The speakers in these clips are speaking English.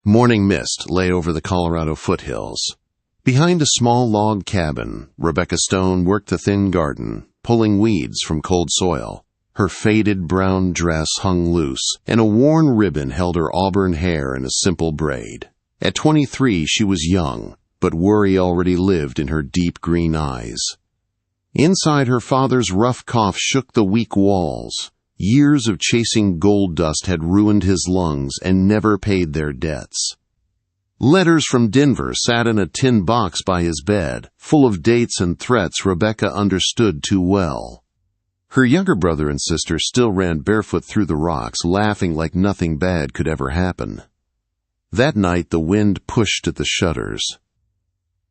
Morning mist lay over the Colorado foothills. Behind a small log cabin, Rebecca Stone worked the thin garden, pulling weeds from cold soil. Her faded brown dress hung loose, and a worn ribbon held her auburn hair in a simple braid. At 23, she was young, but worry already lived in her deep green eyes. Inside, her father's rough cough shook the weak walls. Years of chasing gold dust had ruined his lungs and never paid their debts. Letters from Denver sat in a tin box by his bed, full of dates and threats Rebecca understood too well. Her younger brother and sister still ran barefoot through the rocks, laughing like nothing bad could ever happen. That night the wind pushed at the shutters.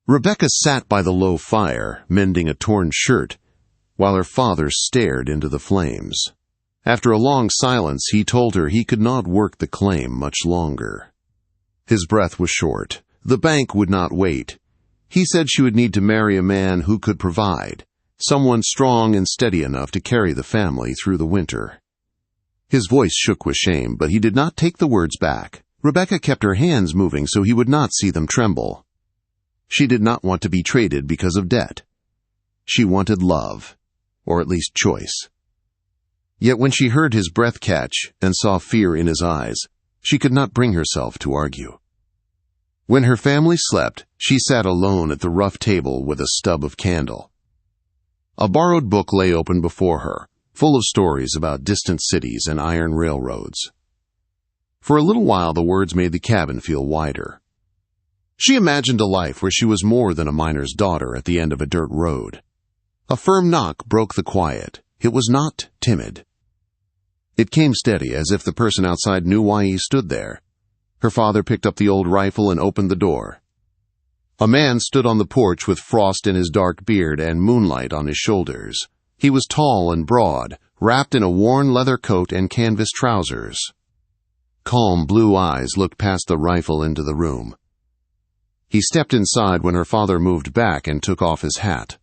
Rebecca sat by the low fire, mending a torn shirt, while her father stared into the flames. After a long silence, he told her he could not work the claim much longer. His breath was short. The bank would not wait. He said she would need to marry a man who could provide, someone strong and steady enough to carry the family through the winter. His voice shook with shame, but he did not take the words back. Rebecca kept her hands moving so he would not see them tremble. She did not want to be traded because of debt. She wanted love, or at least choice. Yet when she heard his breath catch and saw fear in his eyes, she could not bring herself to argue. When her family slept, she sat alone at the rough table with a stub of candle. A borrowed book lay open before her, full of stories about distant cities and iron railroads. For a little while the words made the cabin feel wider. She imagined a life where she was more than a miner's daughter at the end of a dirt road. A firm knock broke the quiet. It was not timid. It came steady, as if the person outside knew why he stood there. Her father picked up the old rifle and opened the door. A man stood on the porch with frost in his dark beard and moonlight on his shoulders. He was tall and broad, wrapped in a worn leather coat and canvas trousers. Calm blue eyes looked past the rifle into the room. He stepped inside when her father moved back and took off his hat.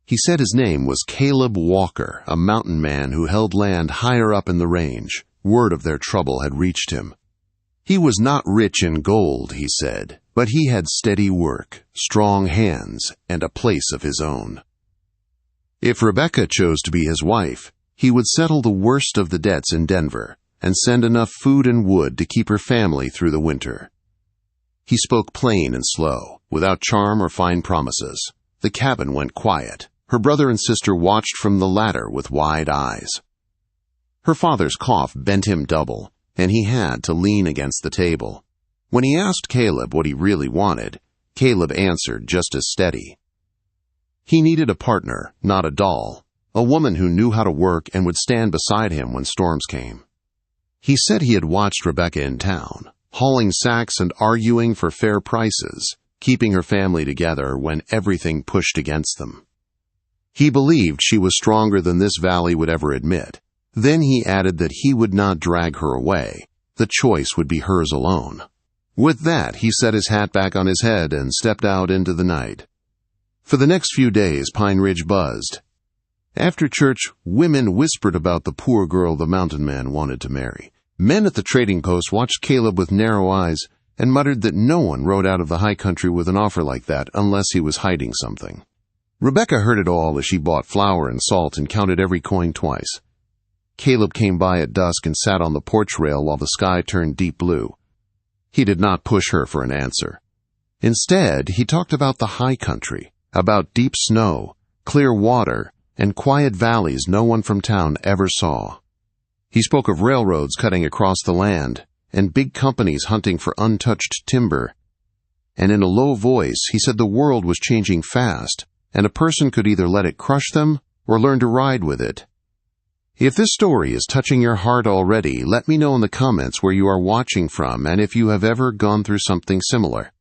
He said his name was Caleb Walker, a mountain man who held land higher up in the range. Word of their trouble had reached him. He was not rich in gold, he said, but he had steady work, strong hands, and a place of his own. If Rebecca chose to be his wife, he would settle the worst of the debts in Denver and send enough food and wood to keep her family through the winter. He spoke plain and slow, without charm or fine promises. The cabin went quiet. Her brother and sister watched from the ladder with wide eyes. Her father's cough bent him double, and he had to lean against the table. When he asked Caleb what he really wanted, Caleb answered just as steady. He needed a partner, not a doll, a woman who knew how to work and would stand beside him when storms came. He said he had watched Rebecca in town, hauling sacks and arguing for fair prices, keeping her family together when everything pushed against them. He believed she was stronger than this valley would ever admit. Then he added that he would not drag her away. The choice would be hers alone. With that, he set his hat back on his head and stepped out into the night. For the next few days, Pine Ridge buzzed. After church, women whispered about the poor girl the mountain man wanted to marry. Men at the trading post watched Caleb with narrow eyes and muttered that no one rode out of the high country with an offer like that unless he was hiding something. Rebecca heard it all as she bought flour and salt and counted every coin twice. Caleb came by at dusk and sat on the porch rail while the sky turned deep blue. He did not push her for an answer. Instead, he talked about the high country, about deep snow, clear water, and quiet valleys no one from town ever saw. He spoke of railroads cutting across the land, and big companies hunting for untouched timber. And in a low voice, he said the world was changing fast, and a person could either let it crush them or learn to ride with it. If this story is touching your heart already, let me know in the comments where you are watching from and if you have ever gone through something similar.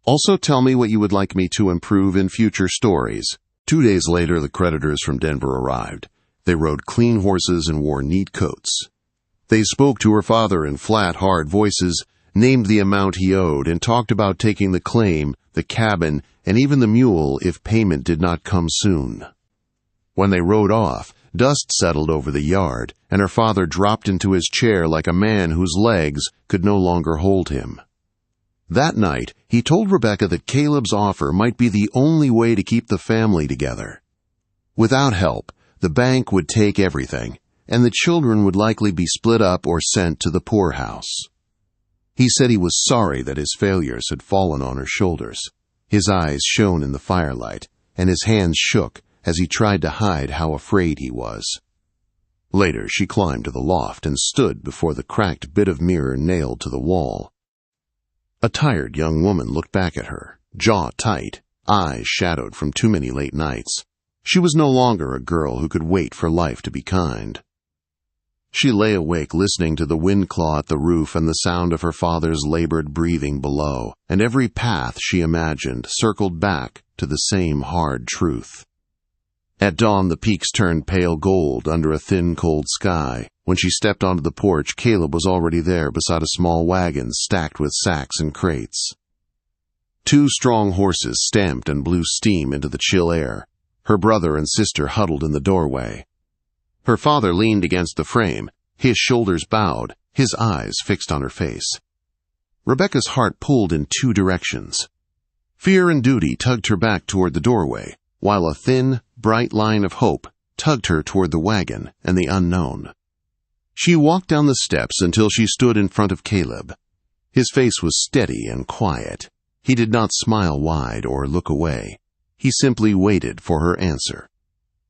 Also tell me what you would like me to improve in future stories. 2 days later, the creditors from Denver arrived. They rode clean horses and wore neat coats. They spoke to her father in flat, hard voices, named the amount he owed, and talked about taking the claim, the cabin, and even the mule if payment did not come soon. When they rode off, Dust settled over the yard, and her father dropped into his chair like a man whose legs could no longer hold him. That night, he told Rebecca that Caleb's offer might be the only way to keep the family together. Without help, the bank would take everything, and the children would likely be split up or sent to the poorhouse. He said he was sorry that his failures had fallen on her shoulders. His eyes shone in the firelight, and his hands shook as he tried to hide how afraid he was. Later, she climbed to the loft and stood before the cracked bit of mirror nailed to the wall. A tired young woman looked back at her, jaw tight, eyes shadowed from too many late nights. She was no longer a girl who could wait for life to be kind. She lay awake listening to the wind claw at the roof and the sound of her father's labored breathing below, and every path she imagined circled back to the same hard truth. At dawn, the peaks turned pale gold under a thin, cold sky. When she stepped onto the porch, Caleb was already there beside a small wagon stacked with sacks and crates. 2 strong horses stamped and blew steam into the chill air. Her brother and sister huddled in the doorway. Her father leaned against the frame, his shoulders bowed, his eyes fixed on her face. Rebecca's heart pulled in 2 directions. Fear and duty tugged her back toward the doorway, while a thin, bright line of hope tugged her toward the wagon and the unknown. She walked down the steps until she stood in front of Caleb. His face was steady and quiet. He did not smile wide or look away. He simply waited for her answer.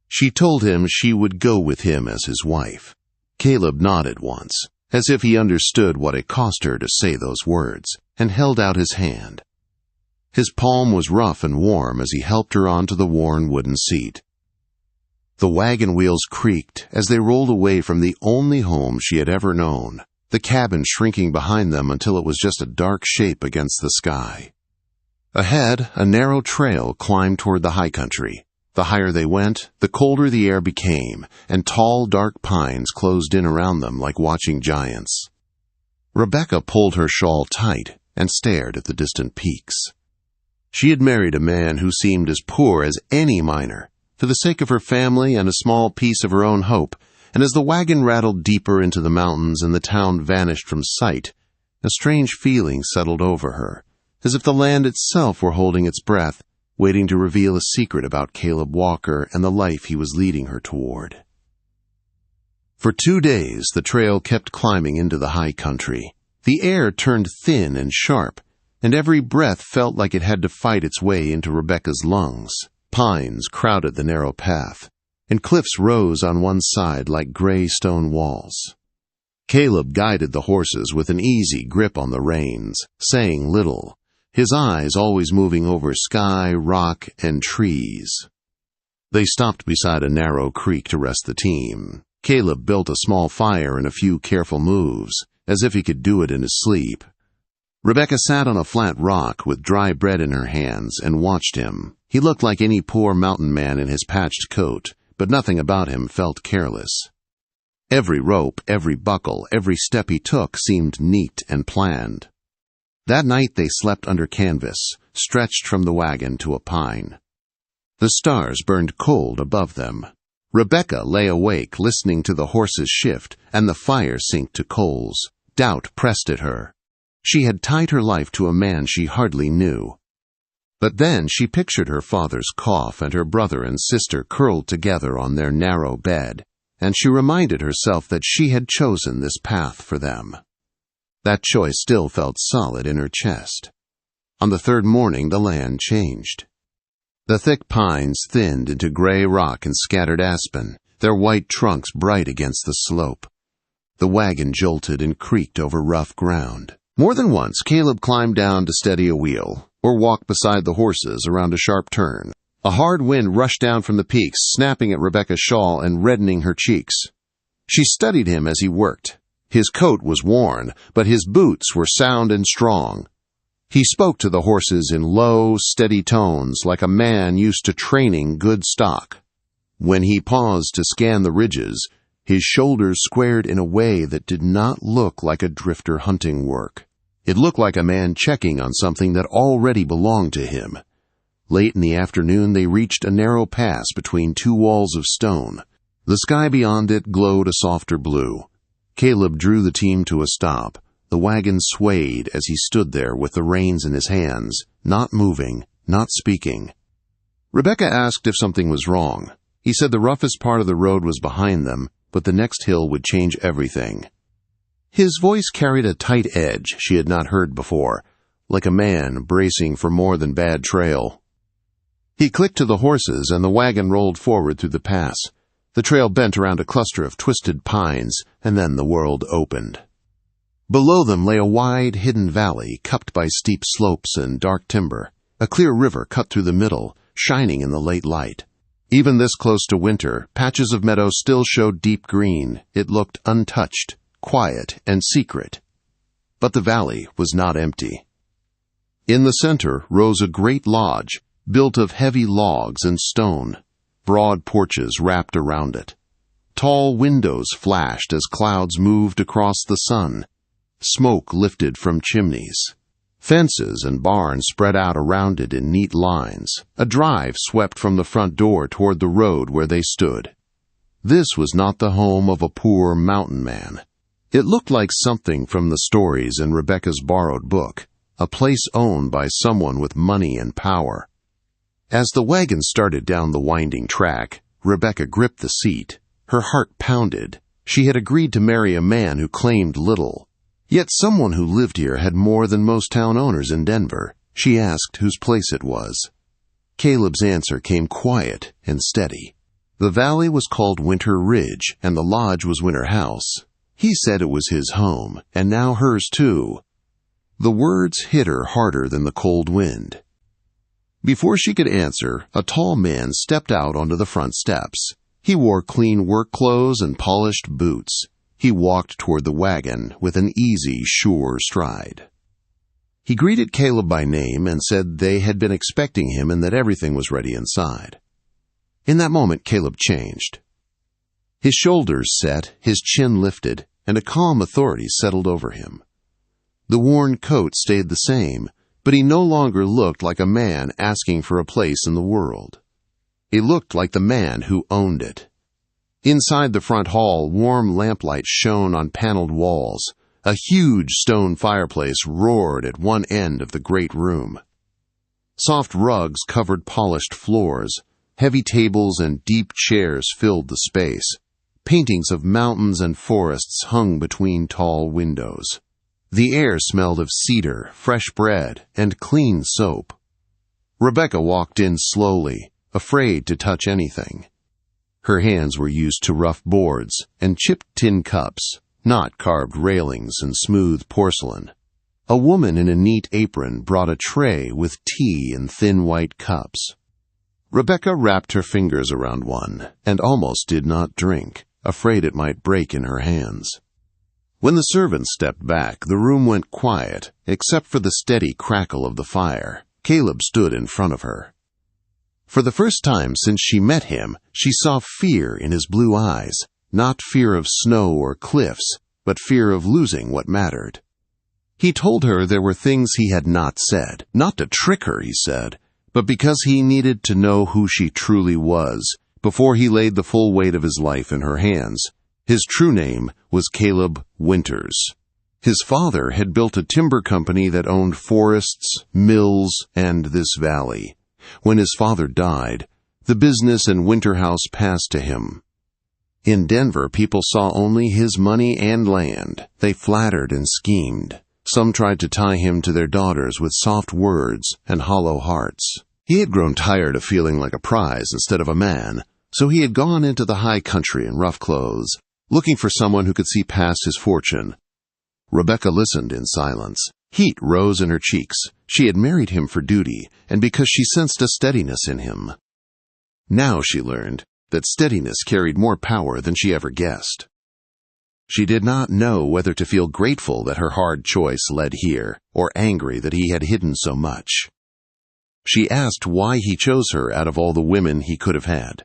She told him she would go with him as his wife. Caleb nodded once, as if he understood what it cost her to say those words, and held out his hand. His palm was rough and warm as he helped her onto the worn wooden seat. The wagon wheels creaked as they rolled away from the only home she had ever known, the cabin shrinking behind them until it was just a dark shape against the sky. Ahead, a narrow trail climbed toward the high country. The higher they went, the colder the air became, and tall, dark pines closed in around them like watching giants. Rebecca pulled her shawl tight and stared at the distant peaks. She had married a man who seemed as poor as any miner, for the sake of her family and a small piece of her own hope, and as the wagon rattled deeper into the mountains and the town vanished from sight, a strange feeling settled over her, as if the land itself were holding its breath, waiting to reveal a secret about Caleb Walker and the life he was leading her toward. For 2 days, the trail kept climbing into the high country. The air turned thin and sharp, and every breath felt like it had to fight its way into Rebecca's lungs. Pines crowded the narrow path, and cliffs rose on one side like gray stone walls. Caleb guided the horses with an easy grip on the reins, saying little, his eyes always moving over sky, rock, and trees. They stopped beside a narrow creek to rest the team. Caleb built a small fire and a few careful moves, as if he could do it in his sleep. Rebecca sat on a flat rock with dry bread in her hands and watched him. He looked like any poor mountain man in his patched coat, but nothing about him felt careless. Every rope, every buckle, every step he took seemed neat and planned. That night they slept under canvas, stretched from the wagon to a pine. The stars burned cold above them. Rebecca lay awake listening to the horses shift and the fire sink to coals. Doubt pressed at her. She had tied her life to a man she hardly knew. But then she pictured her father's cough and her brother and sister curled together on their narrow bed, and she reminded herself that she had chosen this path for them. That choice still felt solid in her chest. On the 3rd morning, the land changed. The thick pines thinned into gray rock and scattered aspen, their white trunks bright against the slope. The wagon jolted and creaked over rough ground. More than once, Caleb climbed down to steady a wheel, or walked beside the horses around a sharp turn. A hard wind rushed down from the peaks, snapping at Rebecca's shawl and reddening her cheeks. She studied him as he worked. His coat was worn, but his boots were sound and strong. He spoke to the horses in low, steady tones like a man used to training good stock. When he paused to scan the ridges, his shoulders squared in a way that did not look like a drifter hunting work. It looked like a man checking on something that already belonged to him. Late in the afternoon, they reached a narrow pass between 2 walls of stone. The sky beyond it glowed a softer blue. Caleb drew the team to a stop. The wagon swayed as he stood there with the reins in his hands, not moving, not speaking. Rebecca asked if something was wrong. He said the roughest part of the road was behind them, but the next hill would change everything. His voice carried a tight edge she had not heard before, like a man bracing for more than bad trail. He clicked to the horses, and the wagon rolled forward through the pass. The trail bent around a cluster of twisted pines, and then the world opened. Below them lay a wide, hidden valley, cupped by steep slopes and dark timber. A clear river cut through the middle, shining in the late light. Even this close to winter, patches of meadow still showed deep green. It looked untouched, quiet, and secret. But the valley was not empty. In the center rose a great lodge, built of heavy logs and stone. Broad porches wrapped around it. Tall windows flashed as clouds moved across the sun. Smoke lifted from chimneys. Fences and barns spread out around it in neat lines. A drive swept from the front door toward the road where they stood. This was not the home of a poor mountain man. It looked like something from the stories in Rebecca's borrowed book, a place owned by someone with money and power. As the wagon started down the winding track, Rebecca gripped the seat. Her heart pounded. She had agreed to marry a man who claimed little. Yet someone who lived here had more than most town owners in Denver. She asked whose place it was. Caleb's answer came quiet and steady. The valley was called Winter Ridge, and the lodge was Winter House. He said it was his home, and now hers too. The words hit her harder than the cold wind. Before she could answer, a tall man stepped out onto the front steps. He wore clean work clothes and polished boots. He walked toward the wagon with an easy, sure stride. He greeted Caleb by name and said they had been expecting him and that everything was ready inside. In that moment, Caleb changed. His shoulders set, his chin lifted, and a calm authority settled over him. The worn coat stayed the same, but he no longer looked like a man asking for a place in the world. He looked like the man who owned it. Inside the front hall, warm lamplight shone on paneled walls. A huge stone fireplace roared at one end of the great room. Soft rugs covered polished floors. Heavy tables and deep chairs filled the space. Paintings of mountains and forests hung between tall windows. The air smelled of cedar, fresh bread, and clean soap. Rebecca walked in slowly, afraid to touch anything. Her hands were used to rough boards and chipped tin cups, not carved railings and smooth porcelain. A woman in a neat apron brought a tray with tea in thin white cups. Rebecca wrapped her fingers around one and almost did not drink, afraid it might break in her hands. When the servants stepped back, the room went quiet, except for the steady crackle of the fire. Caleb stood in front of her. For the first time since she met him, she saw fear in his blue eyes, not fear of snow or cliffs, but fear of losing what mattered. He told her there were things he had not said, not to trick her, he said, but because he needed to know who she truly was before he laid the full weight of his life in her hands. His true name was Caleb Winters. His father had built a timber company that owned forests, mills, and this valley. When his father died, the business and Winter House passed to him. In Denver, people saw only his money and land. They flattered and schemed. Some tried to tie him to their daughters with soft words and hollow hearts. He had grown tired of feeling like a prize instead of a man, so he had gone into the high country in rough clothes, looking for someone who could see past his fortune. Rebecca listened in silence. Heat rose in her cheeks. She had married him for duty, and because she sensed a steadiness in him. Now she learned that steadiness carried more power than she ever guessed. She did not know whether to feel grateful that her hard choice led here, or angry that he had hidden so much. She asked why he chose her out of all the women he could have had.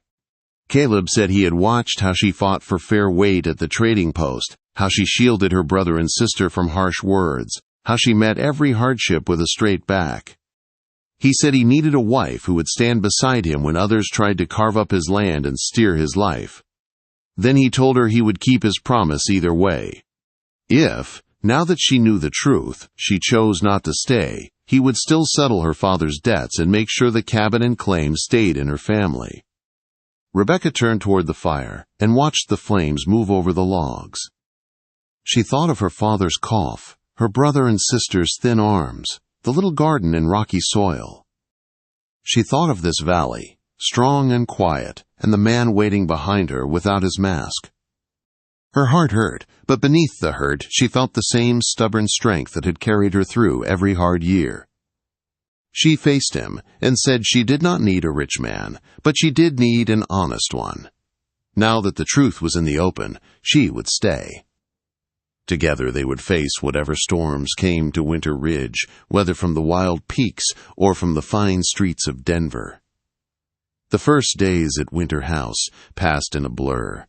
Caleb said he had watched how she fought for fair weight at the trading post, how she shielded her brother and sister from harsh words, how she met every hardship with a straight back. He said he needed a wife who would stand beside him when others tried to carve up his land and steer his life. Then he told her he would keep his promise either way. If, now that she knew the truth, she chose not to stay, he would still settle her father's debts and make sure the cabin and claim stayed in her family. Rebecca turned toward the fire and watched the flames move over the logs. She thought of her father's cough, her brother and sister's thin arms, the little garden in rocky soil. She thought of this valley, strong and quiet, and the man waiting behind her without his mask. Her heart hurt, but beneath the hurt she felt the same stubborn strength that had carried her through every hard year. She faced him and said she did not need a rich man, but she did need an honest one. Now that the truth was in the open, she would stay. Together they would face whatever storms came to Winter Ridge, whether from the wild peaks or from the fine streets of Denver. The first days at Winter House passed in a blur.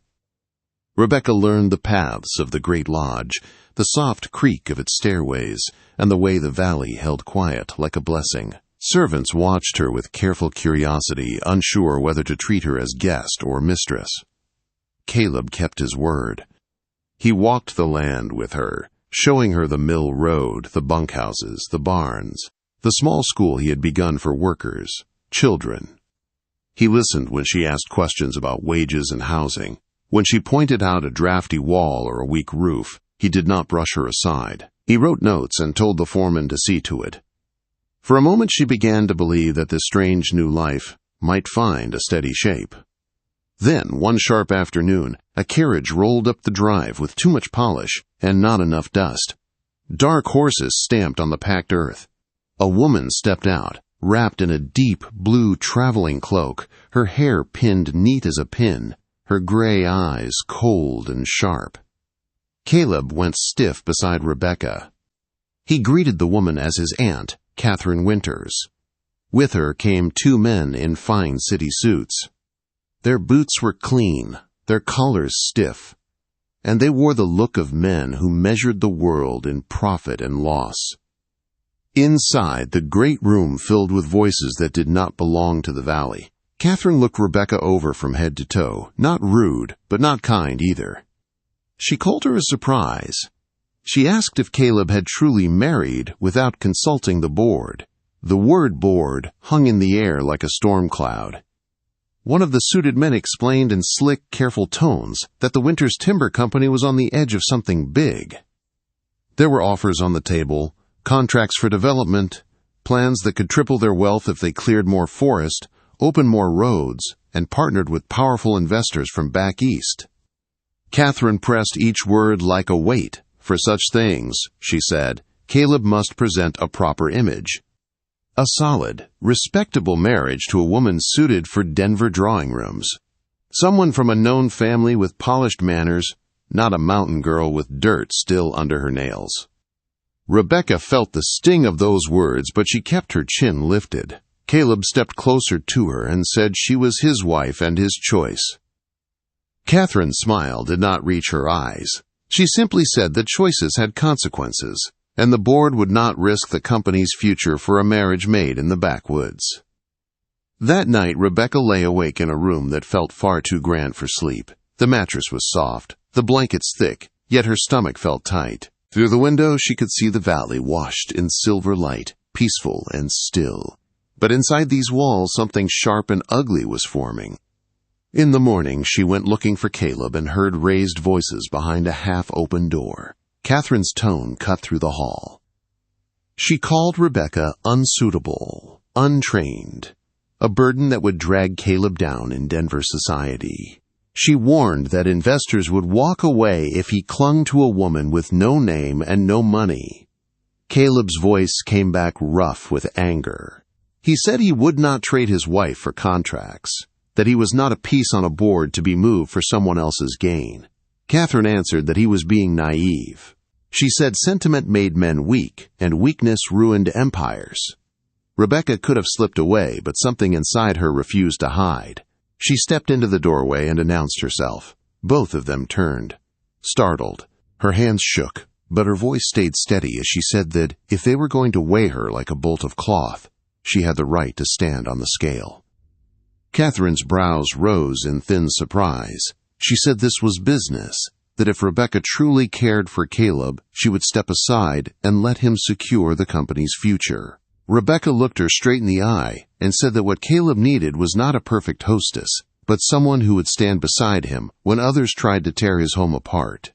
Rebecca learned the paths of the Great Lodge, the soft creak of its stairways, and the way the valley held quiet like a blessing. Servants watched her with careful curiosity, unsure whether to treat her as guest or mistress. Caleb kept his word. He walked the land with her, showing her the mill road, the bunkhouses, the barns, the small school he had begun for workers, children. He listened when she asked questions about wages and housing. When she pointed out a drafty wall or a weak roof, he did not brush her aside. He wrote notes and told the foreman to see to it. For a moment she began to believe that this strange new life might find a steady shape. Then, one sharp afternoon, a carriage rolled up the drive with too much polish and not enough dust. Dark horses stamped on the packed earth. A woman stepped out, wrapped in a deep blue traveling cloak, her hair pinned neat as a pin, her gray eyes cold and sharp. Caleb went stiff beside Rebecca. He greeted the woman as his aunt, Catherine Winters. With her came two men in fine city suits. Their boots were clean, their collars stiff, and they wore the look of men who measured the world in profit and loss. Inside, the great room filled with voices that did not belong to the valley. Catherine looked Rebecca over from head to toe, not rude, but not kind either. She called her a surprise. She asked if Caleb had truly married without consulting the board. The word board hung in the air like a storm cloud. One of the suited men explained in slick, careful tones that the Winters Timber Company was on the edge of something big. There were offers on the table, contracts for development, plans that could triple their wealth if they cleared more forest, opened more roads, and partnered with powerful investors from back east. Catherine pressed each word like a weight. For such things, she said, Caleb must present a proper image. A solid, respectable marriage to a woman suited for Denver drawing rooms. Someone from a known family with polished manners, not a mountain girl with dirt still under her nails. Rebecca felt the sting of those words, but she kept her chin lifted. Caleb stepped closer to her and said she was his wife and his choice. Catherine's smile did not reach her eyes. She simply said that choices had consequences, and the board would not risk the company's future for a marriage made in the backwoods. That night, Rebecca lay awake in a room that felt far too grand for sleep. The mattress was soft, the blankets thick, yet her stomach felt tight. Through the window, she could see the valley washed in silver light, peaceful and still. But inside these walls, something sharp and ugly was forming. In the morning, she went looking for Caleb and heard raised voices behind a half-open door. Catherine's tone cut through the hall. She called Rebecca unsuitable, untrained, a burden that would drag Caleb down in Denver society. She warned that investors would walk away if he clung to a woman with no name and no money. Caleb's voice came back rough with anger. He said he would not trade his wife for contracts, that he was not a piece on a board to be moved for someone else's gain. Catherine answered that he was being naive. She said sentiment made men weak, and weakness ruined empires. Rebecca could have slipped away, but something inside her refused to hide. She stepped into the doorway and announced herself. Both of them turned. Startled, her hands shook, but her voice stayed steady as she said that if they were going to weigh her like a bolt of cloth, she had the right to stand on the scale. Catherine's brows rose in thin surprise. She said this was business, that if Rebecca truly cared for Caleb, she would step aside and let him secure the company's future. Rebecca looked her straight in the eye and said that what Caleb needed was not a perfect hostess, but someone who would stand beside him when others tried to tear his home apart.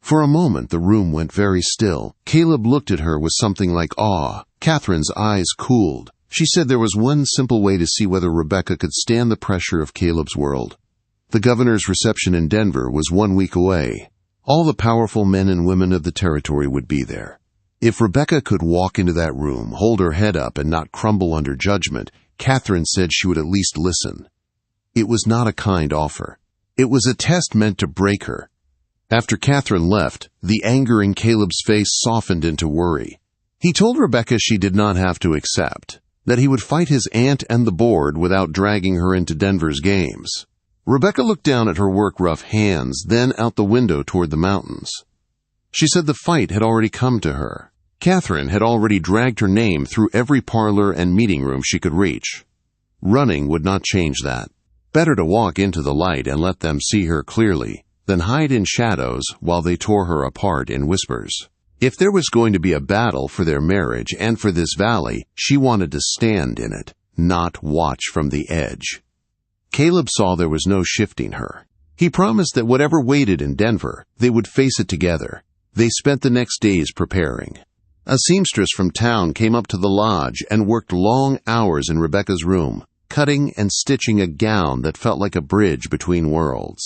For a moment the room went very still. Caleb looked at her with something like awe. Catherine's eyes cooled. She said there was one simple way to see whether Rebecca could stand the pressure of Caleb's world. The governor's reception in Denver was 1 week away. All the powerful men and women of the territory would be there. If Rebecca could walk into that room, hold her head up, and not crumble under judgment, Catherine said she would at least listen. It was not a kind offer. It was a test meant to break her. After Catherine left, the anger in Caleb's face softened into worry. He told Rebecca she did not have to accept, that he would fight his aunt and the board without dragging her into Denver's games. Rebecca looked down at her work-rough hands, then out the window toward the mountains. She said the fight had already come to her. Catherine had already dragged her name through every parlor and meeting room she could reach. Running would not change that. Better to walk into the light and let them see her clearly than hide in shadows while they tore her apart in whispers. If there was going to be a battle for their marriage and for this valley, she wanted to stand in it, not watch from the edge. Caleb saw there was no shifting her. He promised that whatever waited in Denver, they would face it together. They spent the next days preparing. A seamstress from town came up to the lodge and worked long hours in Rebecca's room, cutting and stitching a gown that felt like a bridge between worlds.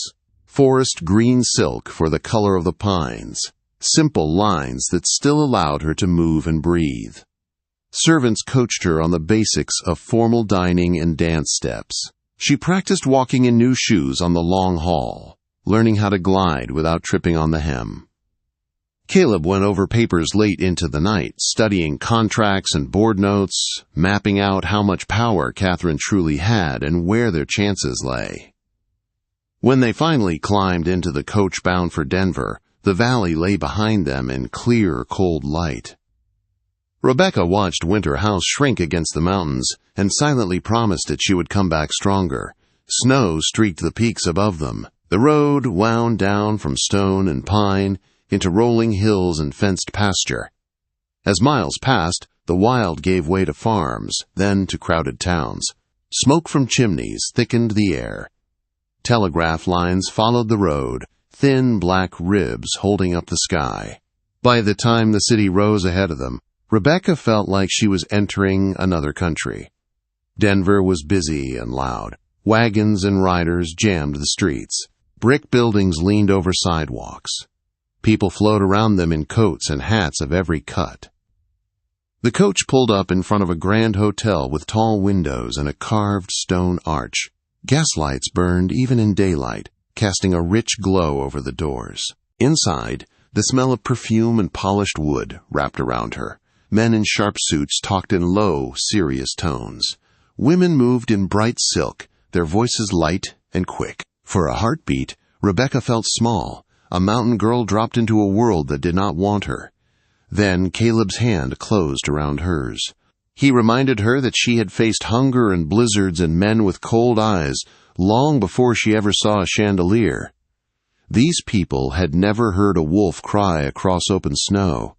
Forest green silk for the color of the pines. Simple lines that still allowed her to move and breathe. Servants coached her on the basics of formal dining and dance steps. She practiced walking in new shoes on the long hall, learning how to glide without tripping on the hem. Caleb went over papers late into the night, studying contracts and board notes, mapping out how much power Catherine truly had and where their chances lay. When they finally climbed into the coach bound for Denver, the valley lay behind them in clear, cold light. Rebecca watched Winter House shrink against the mountains and silently promised that she would come back stronger. Snow streaked the peaks above them. The road wound down from stone and pine into rolling hills and fenced pasture. As miles passed, the wild gave way to farms, then to crowded towns. Smoke from chimneys thickened the air. Telegraph lines followed the road, thin black ribs holding up the sky. By the time the city rose ahead of them, Rebecca felt like she was entering another country. Denver was busy and loud. Wagons and riders jammed the streets. Brick buildings leaned over sidewalks. People flowed around them in coats and hats of every cut. The coach pulled up in front of a grand hotel with tall windows and a carved stone arch. Gaslights burned even in daylight, casting a rich glow over the doors. Inside, the smell of perfume and polished wood wrapped around her. Men in sharp suits talked in low, serious tones. Women moved in bright silk, their voices light and quick. For a heartbeat, Rebecca felt small. A mountain girl dropped into a world that did not want her. Then Caleb's hand closed around hers. He reminded her that she had faced hunger and blizzards and men with cold eyes long before she ever saw a chandelier. These people had never heard a wolf cry across open snow.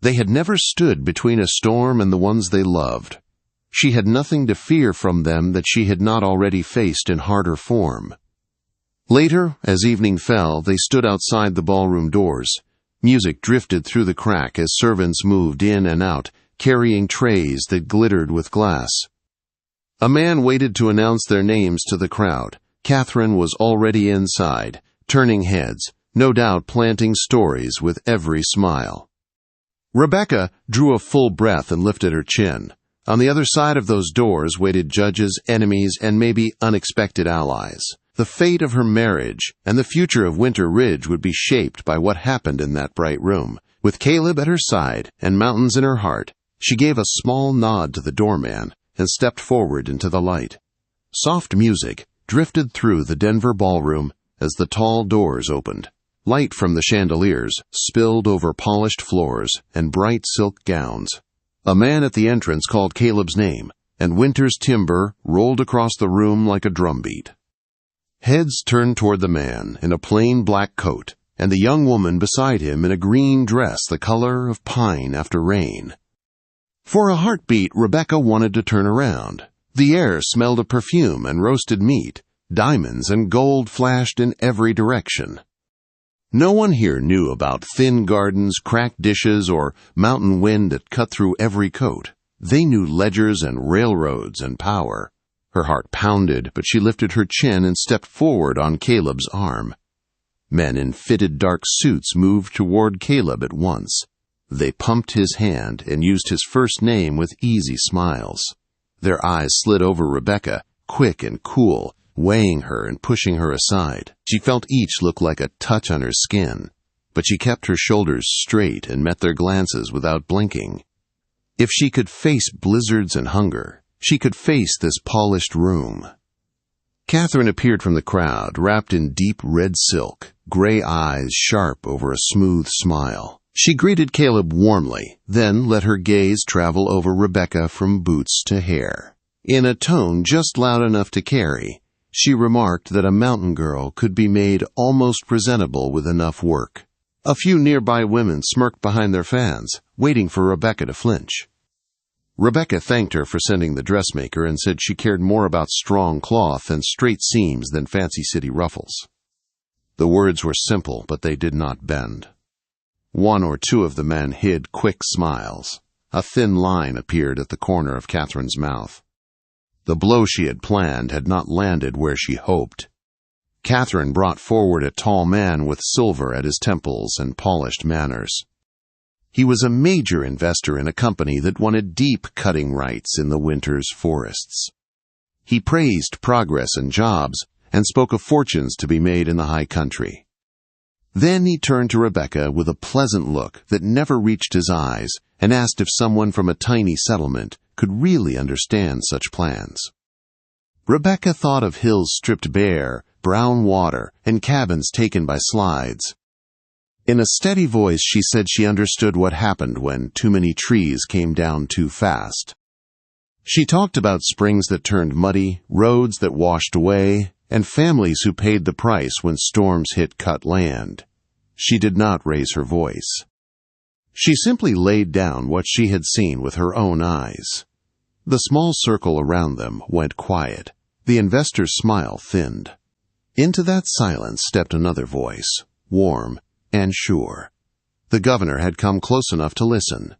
They had never stood between a storm and the ones they loved. She had nothing to fear from them that she had not already faced in harder form. Later, as evening fell, they stood outside the ballroom doors. Music drifted through the crack as servants moved in and out, carrying trays that glittered with glass. A man waited to announce their names to the crowd. Catherine was already inside, turning heads, no doubt planting stories with every smile. Rebecca drew a full breath and lifted her chin. On the other side of those doors waited judges, enemies, and maybe unexpected allies. The fate of her marriage and the future of Winter Ridge would be shaped by what happened in that bright room. With Caleb at her side and mountains in her heart, she gave a small nod to the doorman and stepped forward into the light. Soft music drifted through the Denver ballroom as the tall doors opened. Light from the chandeliers spilled over polished floors and bright silk gowns. A man at the entrance called Caleb's name, and Winter's timbre rolled across the room like a drumbeat. Heads turned toward the man in a plain black coat, and the young woman beside him in a green dress the color of pine after rain. For a heartbeat, Rebecca wanted to turn around. The air smelled of perfume and roasted meat. Diamonds and gold flashed in every direction. No one here knew about thin gardens, cracked dishes, or mountain wind that cut through every coat. They knew ledgers and railroads and power. Her heart pounded, but she lifted her chin and stepped forward on Caleb's arm. Men in fitted dark suits moved toward Caleb at once. They pumped his hand and used his first name with easy smiles. Their eyes slid over Rebecca, quick and cool, weighing her and pushing her aside. She felt each look like a touch on her skin, but she kept her shoulders straight and met their glances without blinking. If she could face blizzards and hunger, she could face this polished room. Catherine appeared from the crowd, wrapped in deep red silk, gray eyes sharp over a smooth smile. She greeted Caleb warmly, then let her gaze travel over Rebecca from boots to hair. In a tone just loud enough to carry, she remarked that a mountain girl could be made almost presentable with enough work. A few nearby women smirked behind their fans, waiting for Rebecca to flinch. Rebecca thanked her for sending the dressmaker and said she cared more about strong cloth and straight seams than fancy city ruffles. The words were simple, but they did not bend. One or two of the men hid quick smiles. A thin line appeared at the corner of Catherine's mouth. The blow she had planned had not landed where she hoped. Catherine brought forward a tall man with silver at his temples and polished manners. He was a major investor in a company that wanted deep cutting rights in the winter's forests. He praised progress and jobs and spoke of fortunes to be made in the high country. Then he turned to Rebecca with a pleasant look that never reached his eyes and asked if someone from a tiny settlement could really understand such plans. Rebecca thought of hills stripped bare, brown water, and cabins taken by slides. In a steady voice, she said she understood what happened when too many trees came down too fast. She talked about springs that turned muddy, roads that washed away, and families who paid the price when storms hit cut land. She did not raise her voice. She simply laid down what she had seen with her own eyes. The small circle around them went quiet. The investor's smile thinned. Into that silence stepped another voice, warm and sure. The governor had come close enough to listen.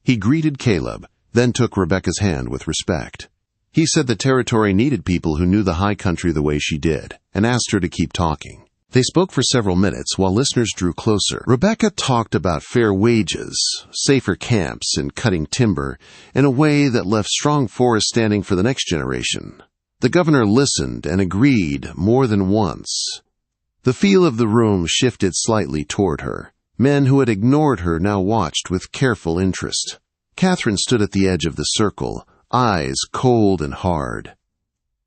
He greeted Caleb, then took Rebecca's hand with respect. He said the territory needed people who knew the high country the way she did, and asked her to keep talking. They spoke for several minutes while listeners drew closer. Rebecca talked about fair wages, safer camps, and cutting timber in a way that left strong forests standing for the next generation. The governor listened and agreed more than once. The feel of the room shifted slightly toward her. Men who had ignored her now watched with careful interest. Catherine stood at the edge of the circle, eyes cold and hard.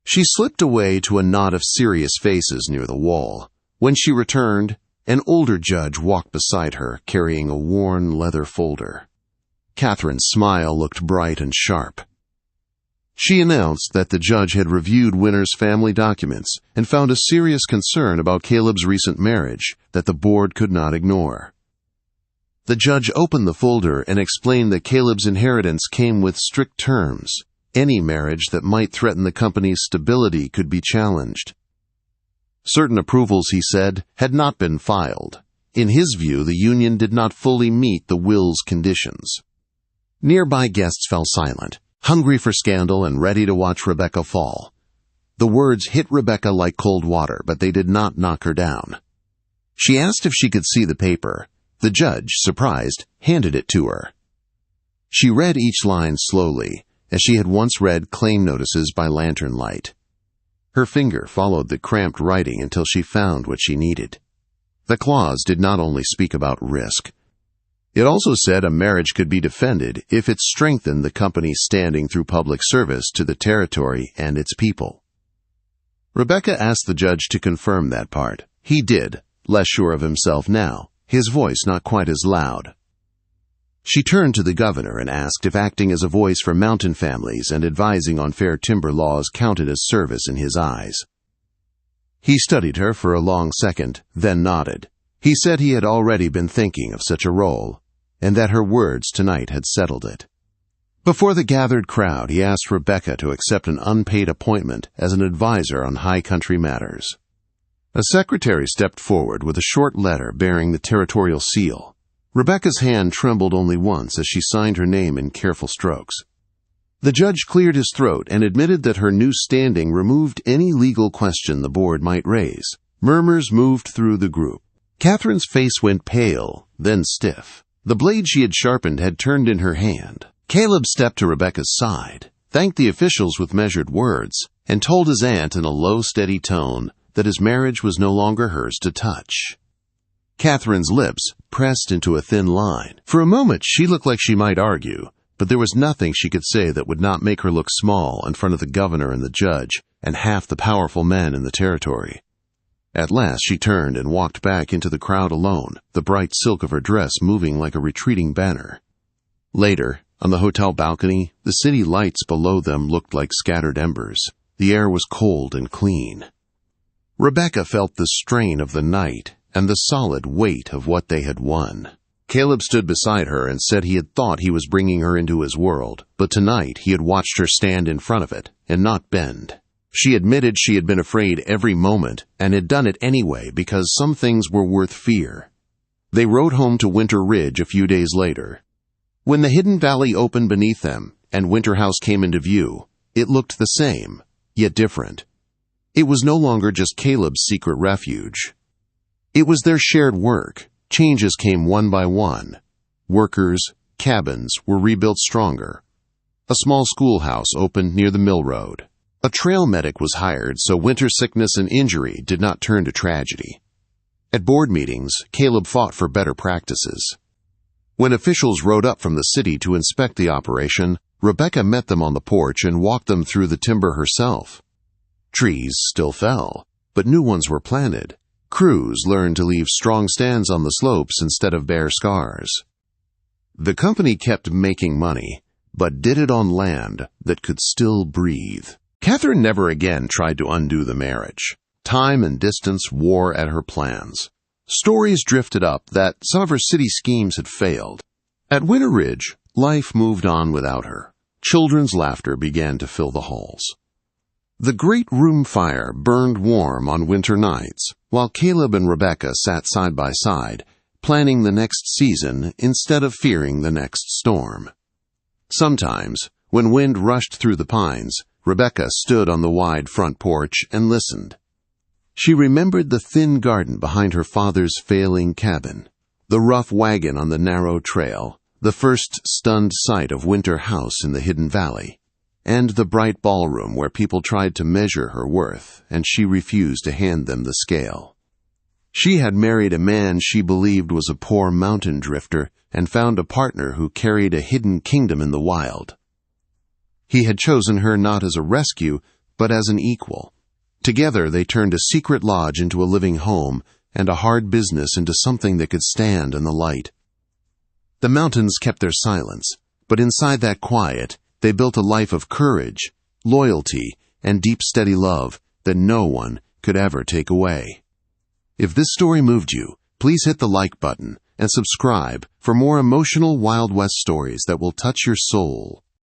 She slipped away to a knot of serious faces near the wall. When she returned, an older judge walked beside her, carrying a worn leather folder. Catherine's smile looked bright and sharp. She announced that the judge had reviewed Winter's family documents and found a serious concern about Caleb's recent marriage that the board could not ignore. The judge opened the folder and explained that Caleb's inheritance came with strict terms. Any marriage that might threaten the company's stability could be challenged. Certain approvals, he said, had not been filed. In his view, the union did not fully meet the will's conditions. Nearby guests fell silent, hungry for scandal and ready to watch Rebecca fall. The words hit Rebecca like cold water, but they did not knock her down. She asked if she could see the paper. The judge, surprised, handed it to her. She read each line slowly, as she had once read claim notices by lantern light. Her finger followed the cramped writing until she found what she needed. The clause did not only speak about risk. It also said a marriage could be defended if it strengthened the company's standing through public service to the territory and its people. Rebecca asked the judge to confirm that part. He did, less sure of himself now, his voice not quite as loud. She turned to the governor and asked if acting as a voice for mountain families and advising on fair timber laws counted as service in his eyes. He studied her for a long second, then nodded. He said he had already been thinking of such a role, and that her words tonight had settled it. Before the gathered crowd, he asked Rebecca to accept an unpaid appointment as an advisor on high country matters. A secretary stepped forward with a short letter bearing the territorial seal. Rebecca's hand trembled only once as she signed her name in careful strokes. The judge cleared his throat and admitted that her new standing removed any legal question the board might raise. Murmurs moved through the group. Catherine's face went pale, then stiff. The blade she had sharpened had turned in her hand. Caleb stepped to Rebecca's side, thanked the officials with measured words, and told his aunt in a low, steady tone that his marriage was no longer hers to touch. Catherine's lips pressed into a thin line. For a moment she looked like she might argue, but there was nothing she could say that would not make her look small in front of the governor and the judge and half the powerful men in the territory. At last she turned and walked back into the crowd alone, the bright silk of her dress moving like a retreating banner. Later, on the hotel balcony, the city lights below them looked like scattered embers. The air was cold and clean. Rebecca felt the strain of the night and the solid weight of what they had won. Caleb stood beside her and said he had thought he was bringing her into his world, but tonight he had watched her stand in front of it and not bend. She admitted she had been afraid every moment and had done it anyway because some things were worth fear. They rode home to Winter Ridge a few days later. When the hidden valley opened beneath them and Winter House came into view, it looked the same, yet different. It was no longer just Caleb's secret refuge. It was their shared work. Changes came one by one. Workers, cabins were rebuilt stronger. A small schoolhouse opened near the mill road. A trail medic was hired so winter sickness and injury did not turn to tragedy. At board meetings, Caleb fought for better practices. When officials rode up from the city to inspect the operation, Rebecca met them on the porch and walked them through the timber herself. Trees still fell, but new ones were planted. Crews learned to leave strong stands on the slopes instead of bare scars. The company kept making money, but did it on land that could still breathe. Catherine never again tried to undo the marriage. Time and distance wore at her plans. Stories drifted up that some of her city schemes had failed. At Winter Ridge, life moved on without her. Children's laughter began to fill the halls. The great room fire burned warm on winter nights, while Caleb and Rebecca sat side by side, planning the next season instead of fearing the next storm. Sometimes, when wind rushed through the pines, Rebecca stood on the wide front porch and listened. She remembered the thin garden behind her father's failing cabin, the rough wagon on the narrow trail, the first stunned sight of Winter House in the hidden valley, and the bright ballroom where people tried to measure her worth, and she refused to hand them the scale. She had married a man she believed was a poor mountain drifter and found a partner who carried a hidden kingdom in the wild. He had chosen her not as a rescue, but as an equal. Together they turned a secret lodge into a living home and a hard business into something that could stand in the light. The mountains kept their silence, but inside that quiet, they built a life of courage, loyalty, and deep, steady love that no one could ever take away. If this story moved you, please hit the like button and subscribe for more emotional Wild West stories that will touch your soul.